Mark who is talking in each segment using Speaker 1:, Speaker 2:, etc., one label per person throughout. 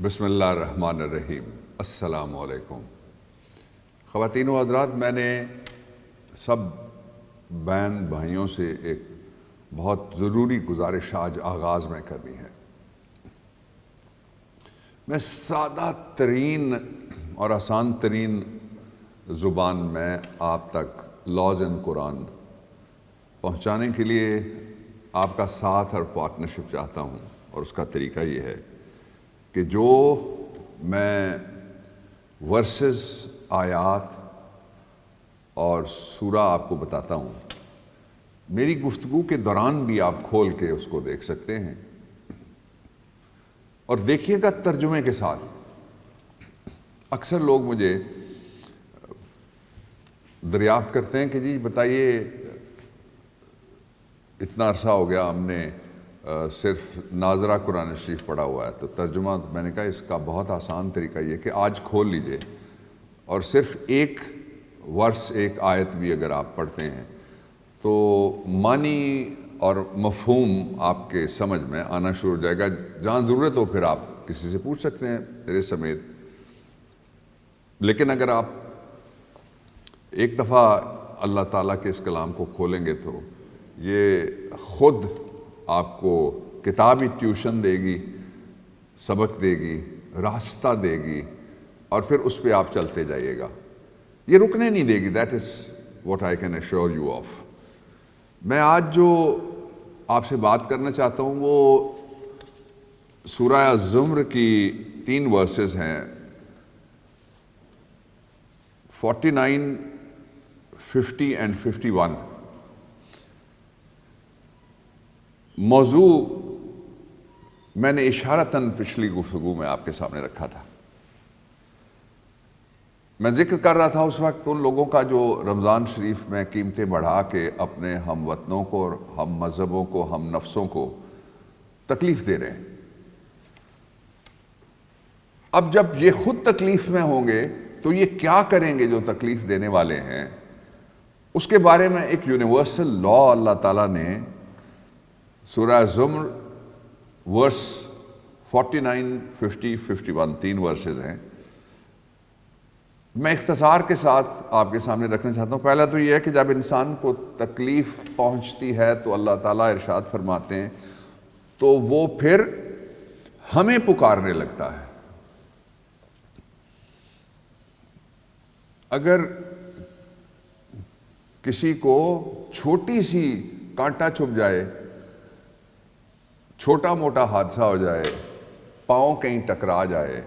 Speaker 1: بسم اللہ الرحمن الرحیم۔ السلام علیکم خواتین و حضرات، میں نے سب بہن بھائیوں سے ایک بہت ضروری گزارش آج آغاز میں کرنی ہے۔ میں سادہ ترین اور آسان ترین زبان میں آپ تک لاز اینڈ قرآن پہنچانے کے لیے آپ کا ساتھ اور پارٹنرشپ چاہتا ہوں، اور اس کا طریقہ یہ ہے کہ جو میں ورسز، آیات اور سورہ آپ کو بتاتا ہوں، میری گفتگو کے دوران بھی آپ کھول کے اس کو دیکھ سکتے ہیں، اور دیکھیے گا ترجمے کے ساتھ۔ اکثر لوگ مجھے دریافت کرتے ہیں کہ جی بتائیے، اتنا عرصہ ہو گیا ہم نے صرف ناظرہ قرآن شریف پڑھا ہوا ہے، تو ترجمہ میں نے کہا اس کا بہت آسان طریقہ یہ کہ آج کھول لیجئے اور صرف ایک ورس، ایک آیت بھی اگر آپ پڑھتے ہیں تو معنی اور مفہوم آپ کے سمجھ میں آنا شروع ہو جائے گا۔ جہاں ضرورت ہو پھر آپ کسی سے پوچھ سکتے ہیں میرے سمیت، لیکن اگر آپ ایک دفعہ اللہ تعالیٰ کے اس کلام کو کھولیں گے تو یہ خود آپ کو کتابی ٹیوشن دے گی، سبق دے گی، راستہ دے گی، اور پھر اس پہ آپ چلتے جائیے گا، یہ رکنے نہیں دے گی۔ That is what I can assure you of. میں آج جو آپ سے بات کرنا چاہتا ہوں وہ سورہ الزمر کی 3 ورسز ہیں، 49، 50 اینڈ 51۔ موضوع میں نے اشارتاً پچھلی گفتگو میں آپ کے سامنے رکھا تھا۔ میں ذکر کر رہا تھا اس وقت ان لوگوں کا جو رمضان شریف میں قیمتیں بڑھا کے اپنے ہم وطنوں کو، ہم مذہبوں کو، ہم نفسوں کو تکلیف دے رہے ہیں۔ اب جب یہ خود تکلیف میں ہوں گے تو یہ کیا کریں گے جو تکلیف دینے والے ہیں؟ اس کے بارے میں ایک یونیورسل لا اللہ تعالیٰ نے سورہ زمر ورس 49، 50، 51، 3 ورسز ہیں، میں اختصار کے ساتھ آپ کے سامنے رکھنا چاہتا ہوں۔ پہلا تو یہ ہے کہ جب انسان کو تکلیف پہنچتی ہے تو اللہ تعالیٰ ارشاد فرماتے ہیں تو وہ پھر ہمیں پکارنے لگتا ہے۔ اگر کسی کو چھوٹی سی کانٹا چھپ جائے، چھوٹا موٹا حادثہ ہو جائے، پاؤں کہیں ٹکرا جائے،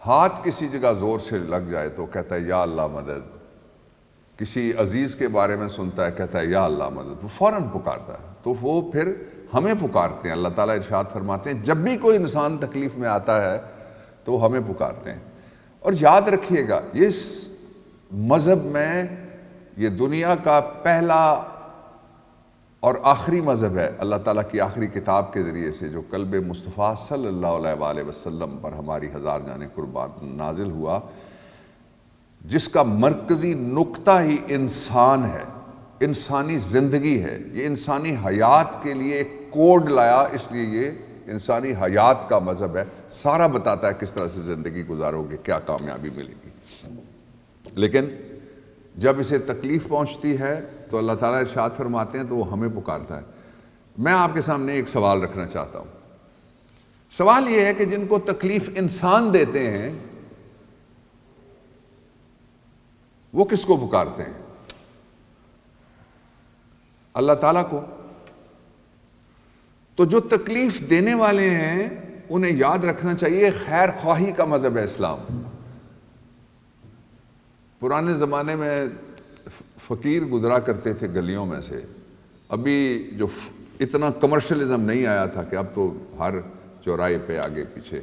Speaker 1: ہاتھ کسی جگہ زور سے لگ جائے تو کہتا ہے یا اللہ مدد۔ کسی عزیز کے بارے میں سنتا ہے، کہتا ہے یا اللہ مدد، وہ فوراً پکارتا ہے۔ تو وہ پھر ہمیں پکارتے ہیں۔ اللہ تعالیٰ ارشاد فرماتے ہیں جب بھی کوئی انسان تکلیف میں آتا ہے تو وہ ہمیں پکارتے ہیں۔ اور یاد رکھیے گا، اس مذہب میں یہ دنیا کا پہلا اور آخری مذہب ہے، اللہ تعالیٰ کی آخری کتاب کے ذریعے سے جو قلب مصطفیٰ صلی اللہ علیہ وآلہ وسلم پر ہماری ہزار جانیں قربان نازل ہوا، جس کا مرکزی نقطہ ہی انسان ہے، انسانی زندگی ہے۔ یہ انسانی حیات کے لیے ایک کوڈ لایا، اس لیے یہ انسانی حیات کا مذہب ہے۔ سارا بتاتا ہے کس طرح سے زندگی گزارو گے، کیا کامیابی ملے گی۔ لیکن جب اسے تکلیف پہنچتی ہے تو اللہ تعالیٰ ارشاد فرماتے ہیں تو وہ ہمیں پکارتا ہے۔ میں آپ کے سامنے ایک سوال رکھنا چاہتا ہوں۔ سوال یہ ہے کہ جن کو تکلیف انسان دیتے ہیں وہ کس کو پکارتے ہیں؟ اللہ تعالیٰ کو۔ تو جو تکلیف دینے والے ہیں انہیں یاد رکھنا چاہیے خیر خواہی کا مذہب ہے اسلام۔ پرانے زمانے میں فقیر گزرا کرتے تھے گلیوں میں سے، ابھی جو اتنا کمرشلزم نہیں آیا تھا کہ اب تو ہر چوراہے پہ آگے پیچھے،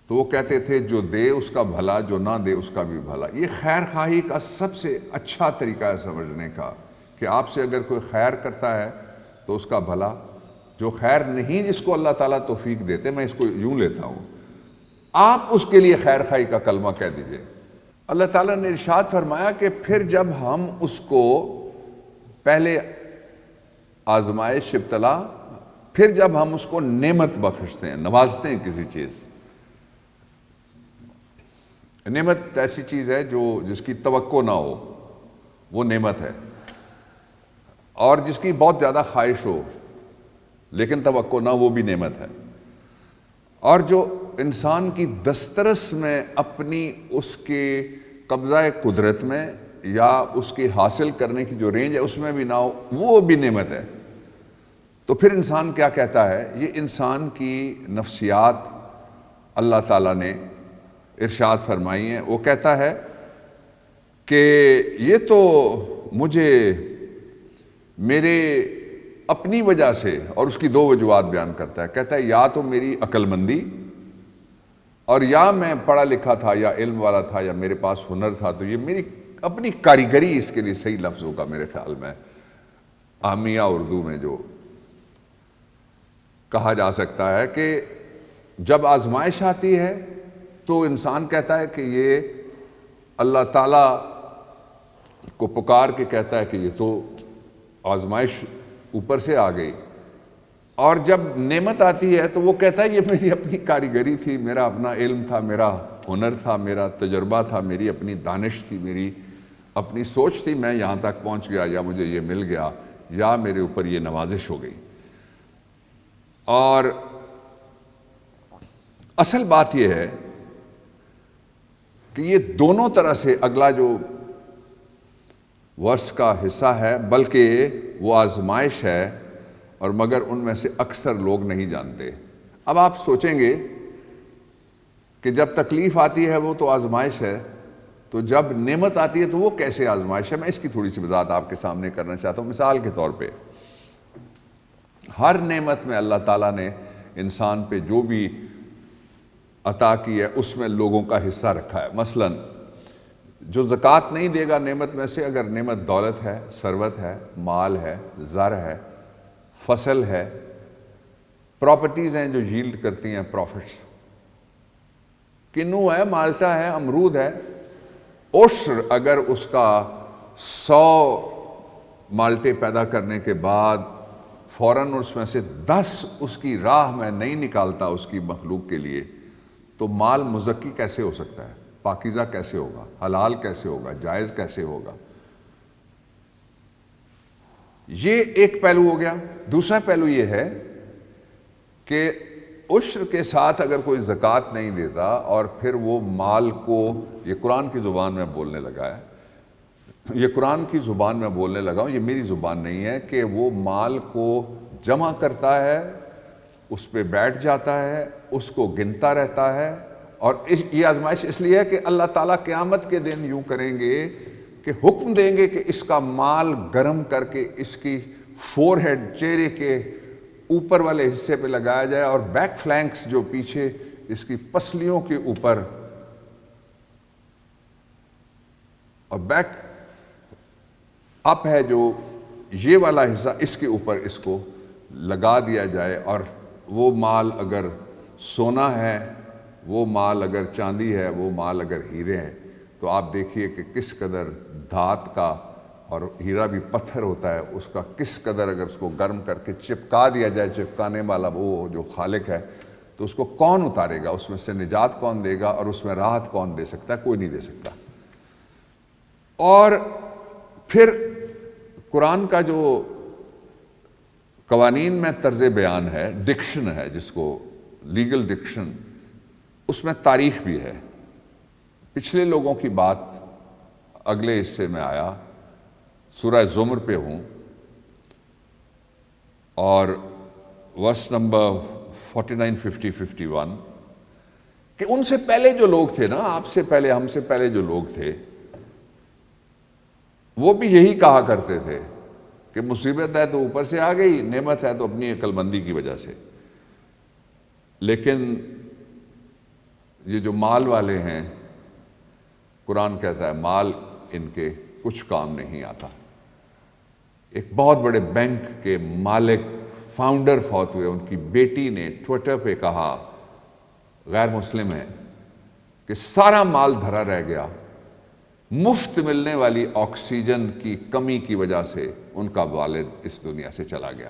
Speaker 1: تو وہ کہتے تھے جو دے اس کا بھلا، جو نہ دے اس کا بھی بھلا۔ یہ خیر خواہی کا سب سے اچھا طریقہ ہے سمجھنے کا، کہ آپ سے اگر کوئی خیر کرتا ہے تو اس کا بھلا، جو خیر نہیں جس کو اللہ تعالیٰ توفیق دیتے، میں اس کو یوں لیتا ہوں، آپ اس کے لیے خیر خواہی کا کلمہ کہہ دیجئے۔ اللہ تعالیٰ نے ارشاد فرمایا کہ پھر جب ہم اس کو پہلے آزمائش، ابتلا، پھر جب ہم اس کو نعمت بخشتے ہیں، نوازتے ہیں کسی چیز، نعمت ایسی چیز ہے جس کی توقع نہ ہو، وہ نعمت ہے، اور جس کی بہت زیادہ خواہش ہو لیکن توقع نہ، وہ بھی نعمت ہے، اور جو انسان کی دسترس میں اپنی اس کے قبضہ قدرت میں یا اس کے حاصل کرنے کی جو رینج ہے اس میں بھی نہ ہو، وہ بھی نعمت ہے۔ تو پھر انسان کیا کہتا ہے؟ یہ انسان کی نفسیات اللہ تعالیٰ نے ارشاد فرمائی ہیں۔ وہ کہتا ہے کہ یہ تو مجھے میرے اپنی وجہ سے، اور اس کی دو وجوہات بیان کرتا ہے، کہتا ہے یا تو میری عقل مندی، اور یا میں پڑھا لکھا تھا یا علم والا تھا یا میرے پاس ہنر تھا، تو یہ میری اپنی کاریگری، اس کے لیے صحیح لفظ ہوگا میرے خیال میں عامیہ اردو میں جو کہا جا سکتا ہے کہ جب آزمائش آتی ہے تو انسان کہتا ہے کہ یہ اللہ تعالیٰ کو پکار کے کہتا ہے کہ یہ تو آزمائش اوپر سے آ گئی، اور جب نعمت آتی ہے تو وہ کہتا ہے یہ میری اپنی کاریگری تھی، میرا اپنا علم تھا، میرا ہنر تھا، میرا تجربہ تھا، میری اپنی دانش تھی، میری اپنی سوچ تھی، میں یہاں تک پہنچ گیا، یا مجھے یہ مل گیا، یا میرے اوپر یہ نوازش ہو گئی۔ اور اصل بات یہ ہے کہ یہ دونوں طرح سے اگلا جو ورس کا حصہ ہے، بلکہ وہ آزمائش ہے، اور مگر ان میں سے اکثر لوگ نہیں جانتے۔ اب آپ سوچیں گے کہ جب تکلیف آتی ہے وہ تو آزمائش ہے، تو جب نعمت آتی ہے تو وہ کیسے آزمائش ہے؟ میں اس کی تھوڑی سی وضاحت آپ کے سامنے کرنا چاہتا ہوں۔ مثال کے طور پہ ہر نعمت میں اللہ تعالیٰ نے انسان پہ جو بھی عطا کی ہے اس میں لوگوں کا حصہ رکھا ہے۔ مثلا جو زکوٰۃ نہیں دے گا نعمت میں سے، اگر نعمت دولت ہے، ثروت ہے، مال ہے، زر ہے، فصل ہے، پراپرٹیز ہیں جو ییلڈ کرتی ہیں پروفٹس، کنو ہے، مالٹا ہے، امرود ہے، عشر اگر اس کا 100 مالٹے پیدا کرنے کے بعد فوراً اس میں سے 10 اس کی راہ میں نہیں نکالتا اس کی مخلوق کے لیے، تو مال مزکی کیسے ہو سکتا ہے؟ پاکیزہ کیسے ہوگا؟ حلال کیسے ہوگا؟ جائز کیسے ہوگا؟ یہ ایک پہلو ہو گیا۔ دوسرا پہلو یہ ہے کہ عشر کے ساتھ اگر کوئی زکوٰۃ نہیں دیتا اور پھر وہ مال کو، یہ قرآن کی زبان میں بولنے لگا ہے، یہ قرآن کی زبان میں بولنے لگا ہوں، یہ میری زبان نہیں ہے، کہ وہ مال کو جمع کرتا ہے، اس پہ بیٹھ جاتا ہے، اس کو گنتا رہتا ہے، اور یہ آزمائش اس لیے ہے کہ اللہ تعالیٰ قیامت کے دن یوں کریں گے کہ حکم دیں گے کہ اس کا مال گرم کر کے اس کی فور ہیڈ، چہرے کے اوپر والے حصے پہ لگایا جائے، اور بیک فلینکس جو پیچھے اس کی پسلیوں کے اوپر، اور بیک اپ ہے جو یہ والا حصہ، اس کے اوپر اس کو لگا دیا جائے، اور وہ مال اگر سونا ہے، وہ مال اگر چاندی ہے، وہ مال اگر ہیرے ہیں، تو آپ دیکھیے کہ کس قدر دھات کا، اور ہیرا بھی پتھر ہوتا ہے، اس کا کس قدر اگر اس کو گرم کر کے چپکا دیا جائے، چپکانے والا وہ جو خالق ہے، تو اس کو کون اتارے گا؟ اس میں سے نجات کون دے گا؟ اور اس میں راحت کون دے سکتا ہے؟ کوئی نہیں دے سکتا۔ اور پھر قرآن کا جو قوانین میں طرز بیان ہے، ڈکشن ہے جس کو لیگل ڈکشن، اس میں تاریخ بھی ہے۔ پچھلے لوگوں کی بات اگلے حصے میں آیا، سورہ زمر پہ ہوں، اور ورس نمبر 49، 50، 51، کہ ان سے پہلے جو لوگ تھے نا، آپ سے پہلے، ہم سے پہلے جو لوگ تھے، وہ بھی یہی کہا کرتے تھے کہ مصیبت ہے تو اوپر سے آ گئی، نعمت ہے تو اپنی عقل مندی کی وجہ سے۔ لیکن یہ جو مال والے ہیں، قرآن کہتا ہے مال ان کے کچھ کام نہیں آتا۔ ایک بہت بڑے بینک کے مالک، فاؤنڈر فوت ہوئے، ان کی بیٹی نے ٹویٹر پہ کہا، غیر مسلم ہے، کہ سارا مال دھرا رہ گیا، مفت ملنے والی آکسیجن کی کمی کی وجہ سے ان کا والد اس دنیا سے چلا گیا۔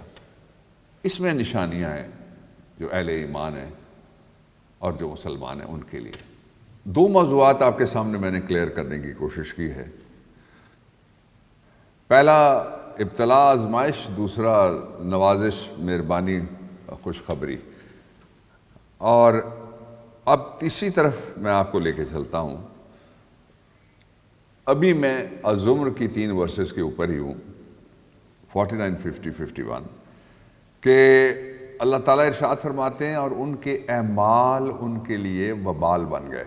Speaker 1: اس میں نشانیاں ہیں جو اہل ایمان ہیں اور جو مسلمان ہیں ان کے لیے۔ دو موضوعات آپ کے سامنے میں نے کلیئر کرنے کی کوشش کی ہے۔ پہلا ابتلا آزمائش، دوسرا نوازش، مہربانی، خوشخبری۔ اور اب تیسری طرف میں آپ کو لے کے چلتا ہوں۔ ابھی میں الزمر کی 3 ورسز کے اوپر ہی ہوں، 49، 50، 51، کہ اللہ تعالیٰ ارشاد فرماتے ہیں اور ان کے اعمال ان کے لیے وبال بن گئے۔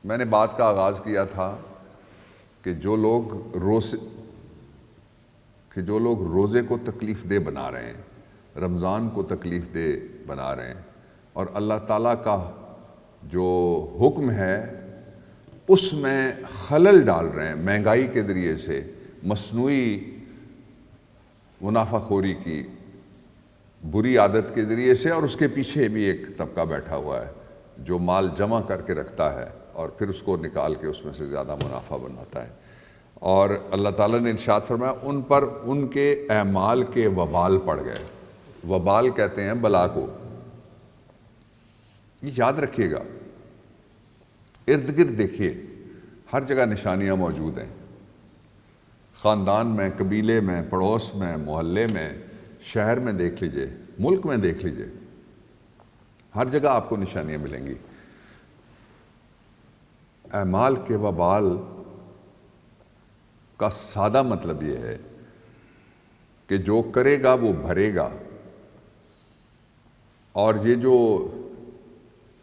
Speaker 1: میں نے بات کا آغاز کیا تھا کہ جو لوگ روزے کو تکلیف دہ بنا رہے ہیں، رمضان کو تکلیف دہ بنا رہے ہیں، اور اللہ تعالیٰ کا جو حکم ہے اس میں خلل ڈال رہے ہیں، مہنگائی کے ذریعے سے، مصنوعی منافع خوری کی بری عادت کے ذریعے سے، اور اس کے پیچھے بھی ایک طبقہ بیٹھا ہوا ہے جو مال جمع کر کے رکھتا ہے اور پھر اس کو نکال کے اس میں سے زیادہ منافع بناتا ہے۔ اور اللہ تعالیٰ نے ارشاد فرمایا ان پر ان کے اعمال کے وبال پڑ گئے۔ وبال کہتے ہیں بلا کو۔ یہ یاد رکھیے گا، ارد گرد دیکھیے، ہر جگہ نشانیاں موجود ہیں، خاندان میں، قبیلے میں، پڑوس میں، محلے میں، شہر میں دیکھ لیجئے، ملک میں دیکھ لیجئے، ہر جگہ آپ کو نشانیاں ملیں گی۔ اعمال کے وبال کا سادہ مطلب یہ ہے کہ جو کرے گا وہ بھرے گا، اور یہ جو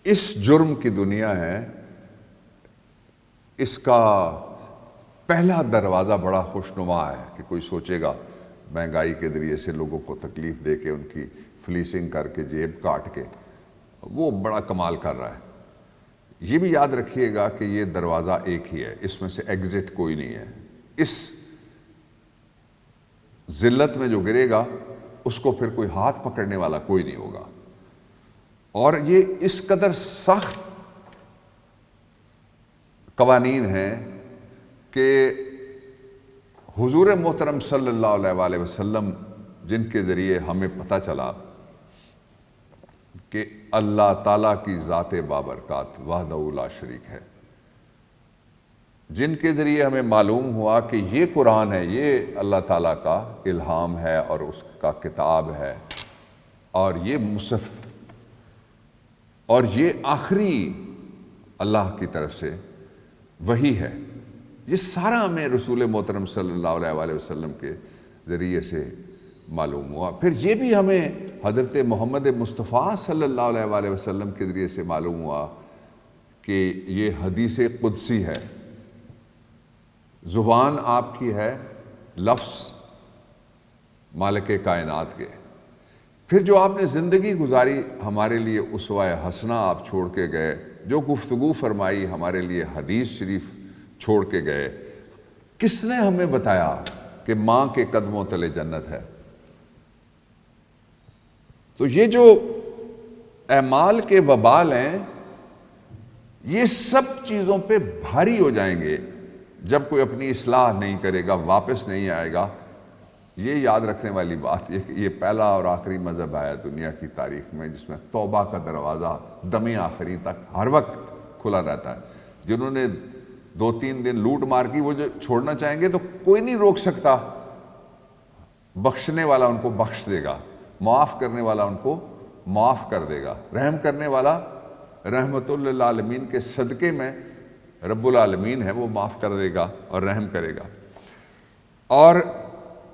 Speaker 1: اس جرم کی دنیا ہے اس کا پہلا دروازہ بڑا خوشنما ہے کہ کوئی سوچے گا مہنگائی کے ذریعے سے لوگوں کو تکلیف دے کے، ان کی فلیسنگ کر کے، جیب کاٹ کے، وہ بڑا کمال کر رہا ہے۔ یہ بھی یاد رکھیے گا کہ یہ دروازہ ایک ہی ہے، اس میں سے ایگزٹ کوئی نہیں ہے۔ اس ذلت میں جو گرے گا اس کو پھر کوئی ہاتھ پکڑنے والا کوئی نہیں ہوگا۔ اور یہ اس قدر سخت قوانین ہیں کہ حضور محترم صلی اللہ علیہ وآلہ وسلم جن کے ذریعے ہمیں پتہ چلا کہ اللہ تعالیٰ کی ذات بابرکات وحدہ لا شریک ہے، جن کے ذریعے ہمیں معلوم ہوا کہ یہ قرآن ہے، یہ اللہ تعالیٰ کا الہام ہے اور اس کا کتاب ہے، اور یہ مصحف، اور یہ آخری اللہ کی طرف سے وحی ہے، یہ سارا ہمیں رسول محترم صلی اللہ علیہ وآلہ وسلم کے ذریعے سے معلوم ہوا۔ پھر یہ بھی ہمیں حضرت محمد مصطفیٰ صلی اللہ علیہ وآلہ وسلم کے ذریعے سے معلوم ہوا کہ یہ حدیث قدسی ہے، زبان آپ کی ہے، لفظ مالک کائنات کے۔ پھر جو آپ نے زندگی گزاری ہمارے لیے اسوہ حسنہ آپ چھوڑ کے گئے، جو گفتگو فرمائی ہمارے لیے حدیث شریف چھوڑ کے گئے، کس نے ہمیں بتایا کہ ماں کے قدموں تلے جنت ہے؟ تو یہ جو اعمال کے وبال ہیں یہ سب چیزوں پہ بھاری ہو جائیں گے جب کوئی اپنی اصلاح نہیں کرے گا، واپس نہیں آئے گا۔ یہ یاد رکھنے والی بات یہ پہلا اور آخری مذہب ہے دنیا کی تاریخ میں جس میں توبہ کا دروازہ دم آخری تک ہر وقت کھلا رہتا ہے۔ جنہوں نے 2-3 دن لوٹ مار کی وہ جو چھوڑنا چاہیں گے تو کوئی نہیں روک سکتا، بخشنے والا ان کو بخش دے گا، معاف کرنے والا ان کو معاف کر دے گا، رحم کرنے والا رحمت للعالمین کے صدقے میں رب العالمین ہے، وہ معاف کر دے گا اور رحم کرے گا۔ اور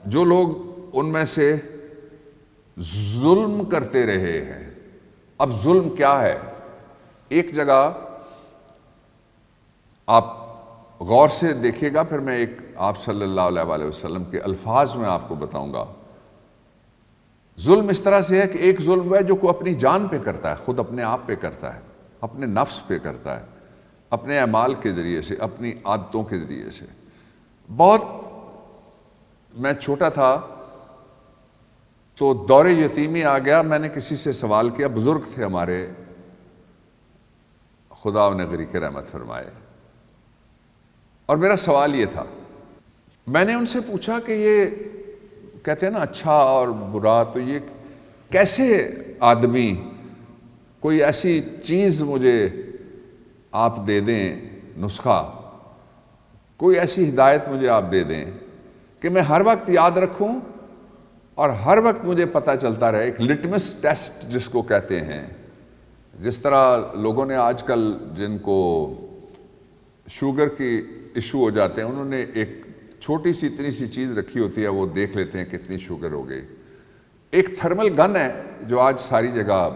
Speaker 1: جو لوگ ان میں سے ظلم کرتے رہے ہیں، اب ظلم کیا ہے؟ ایک جگہ آپ غور سے دیکھیے گا، پھر میں ایک آپ صلی اللہ علیہ وآلہ وسلم کے الفاظ میں آپ کو بتاؤں گا۔ ظلم اس طرح سے ہے کہ ایک ظلم ہے جو کوئی اپنی جان پہ کرتا ہے، خود اپنے آپ پہ کرتا ہے، اپنے نفس پہ کرتا ہے، اپنے اعمال کے ذریعے سے، اپنی عادتوں کے ذریعے سے۔ بہت میں چھوٹا تھا تو دور یتیمی آ گیا، میں نے کسی سے سوال کیا، بزرگ تھے ہمارے، خدا انہیں غریق رحمت فرمائے، اور میرا سوال یہ تھا، میں نے ان سے پوچھا کہ یہ کہتے ہیں نا اچھا اور برا، تو یہ کیسے آدمی، کوئی ایسی چیز مجھے آپ دے دیں، نسخہ، کوئی ایسی ہدایت مجھے آپ دے دیں کہ میں ہر وقت یاد رکھوں اور ہر وقت مجھے پتہ چلتا رہے، ایک لٹمس ٹیسٹ جس کو کہتے ہیں. جس طرح لوگوں نے آج کل جن کو شوگر کی ایشو ہو جاتے ہیں، انہوں نے ایک چھوٹی سی اتنی سی چیز رکھی ہوتی ہے، وہ دیکھ لیتے ہیں کتنی شوگر ہو گئی. ایک تھرمل گن ہے جو آج ساری جگہ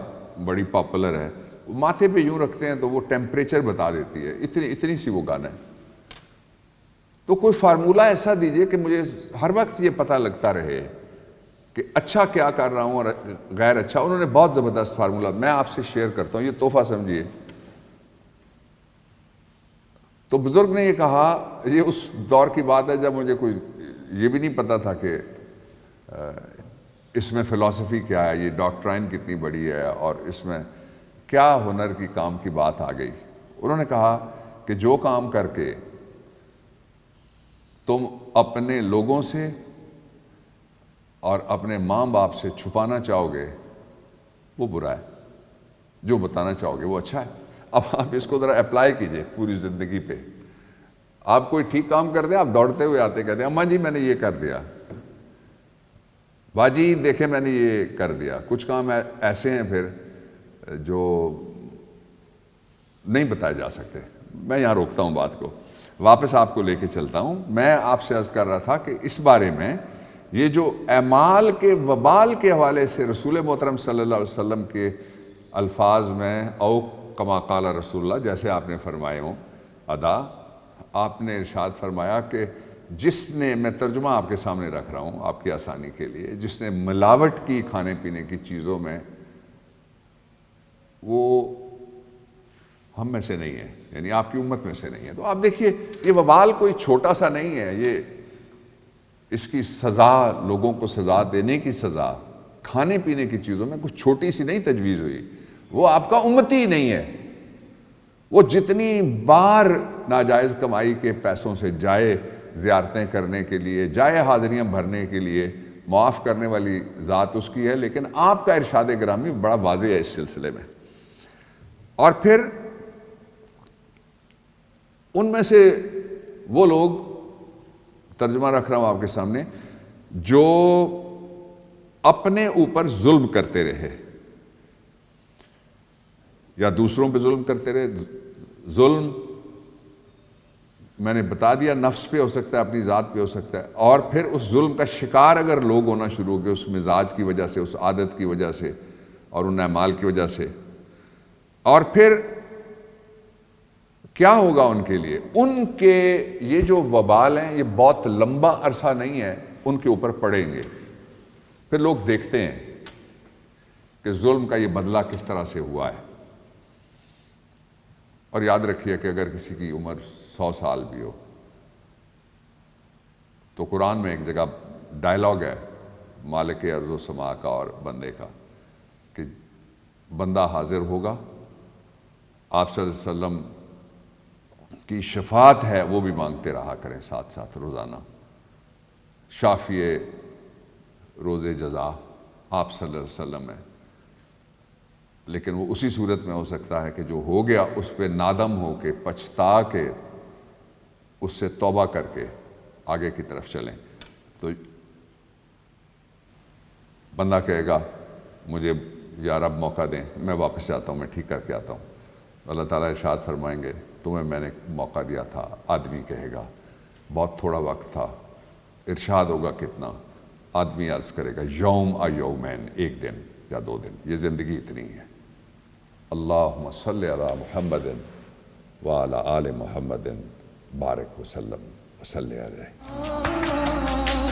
Speaker 1: بڑی پاپولر ہے، ماتھے پہ یوں رکھتے ہیں تو وہ ٹیمپریچر بتا دیتی ہے، اتنی سی وہ گن ہے. تو کوئی فارمولہ ایسا دیجئے کہ مجھے ہر وقت یہ پتہ لگتا رہے کہ اچھا کیا کر رہا ہوں اور غیر اچھا. انہوں نے بہت زبردست فارمولہ میں آپ سے شیئر کرتا ہوں، یہ تحفہ سمجھیے. تو بزرگ نے یہ کہا، یہ اس دور کی بات ہے جب مجھے کوئی یہ بھی نہیں پتا تھا کہ اس میں فلسفی کیا ہے، یہ ڈاکٹرائن کتنی بڑی ہے، اور اس میں کیا ہنر کی کام کی بات آ گئی. انہوں نے کہا کہ جو کام کر کے تم اپنے لوگوں سے اور اپنے ماں باپ سے چھپانا چاہو گے وہ برا ہے، جو بتانا چاہو گے وہ اچھا ہے. اب آپ اس کو ذرا اپلائی کیجئے پوری زندگی پہ. آپ کوئی ٹھیک کام کر دیں، آپ دوڑتے ہوئے آتے کہتے ہیں اماں جی میں نے یہ کر دیا، باجی دیکھیں میں نے یہ کر دیا. کچھ کام ایسے ہیں پھر جو نہیں بتائے جا سکتے. میں یہاں روکتا ہوں بات کو، واپس آپ کو لے کے چلتا ہوں. میں آپ سے عرض کر رہا تھا کہ اس بارے میں یہ جو اعمال کے وبال کے حوالے سے رسول محترم صلی اللہ علیہ وسلم کے الفاظ میں، او کما قال رسول اللہ، جیسے آپ نے فرمائے ہوں ادا، آپ نے ارشاد فرمایا کہ جس نے، میں ترجمہ آپ کے سامنے رکھ رہا ہوں آپ کی آسانی کے لیے، جس نے ملاوٹ کی کھانے پینے کی چیزوں میں، وہ ہم میں سے نہیں ہے، یعنی آپ کی امت میں سے نہیں ہے. تو آپ دیکھیے یہ وبال کوئی چھوٹا سا نہیں ہے، یہ اس کی سزا، لوگوں کو سزا دینے کی سزا کھانے پینے کی چیزوں میں کچھ چھوٹی سی نہیں تجویز ہوئی. وہ آپ کا امتی ہی نہیں ہے. وہ جتنی بار ناجائز کمائی کے پیسوں سے جائے زیارتیں کرنے کے لیے، جائے حاضریاں بھرنے کے لیے، معاف کرنے والی ذات اس کی ہے، لیکن آپ کا ارشاد گرامی بڑا واضح ہے اس سلسلے میں. اور پھر ان میں سے وہ لوگ، ترجمہ رکھ رہا ہوں آپ کے سامنے، جو اپنے اوپر ظلم کرتے رہے یا دوسروں پہ ظلم کرتے رہے. ظلم میں نے بتا دیا، نفس پہ ہو سکتا ہے، اپنی ذات پہ ہو سکتا ہے، اور پھر اس ظلم کا شکار اگر لوگ ہونا شروع ہو گئے اس مزاج کی وجہ سے، اس عادت کی وجہ سے اور ان اعمال کی وجہ سے، اور پھر کیا ہوگا ان کے لیے؟ ان کے یہ جو وبال ہیں یہ بہت لمبا عرصہ نہیں ہے، ان کے اوپر پڑیں گے. پھر لوگ دیکھتے ہیں کہ ظلم کا یہ بدلہ کس طرح سے ہوا ہے. اور یاد رکھیے کہ اگر کسی کی عمر 100 سال بھی ہو تو قرآن میں ایک جگہ ڈائلاگ ہے مالک ارض و سما کا اور بندے کا، کہ بندہ حاضر ہوگا، آپ صلی اللہ علیہ وسلم کی شفاعت ہے وہ بھی مانگتے رہا کریں ساتھ ساتھ روزانہ. شافی روز جزا آپ صلی اللہ علیہ وسلم ہے، لیکن وہ اسی صورت میں ہو سکتا ہے کہ جو ہو گیا اس پہ نادم ہو کے، پچھتا کے، اس سے توبہ کر کے آگے کی طرف چلیں. تو بندہ کہے گا مجھے یا رب موقع دیں، میں واپس جاتا ہوں، میں ٹھیک کر کے آتا ہوں. اللہ تعالیٰ ارشاد فرمائیں گے تمہیں میں نے موقع دیا تھا. آدمی کہے گا بہت تھوڑا وقت تھا. ارشاد ہوگا کتنا؟ آدمی عرض کرے گا یوم یومین، ایک دن یا 2 دن، یہ زندگی اتنی ہے. اللہم صلی علی محمد وعلی آل محمد بارک وسلم وصلی علیہ.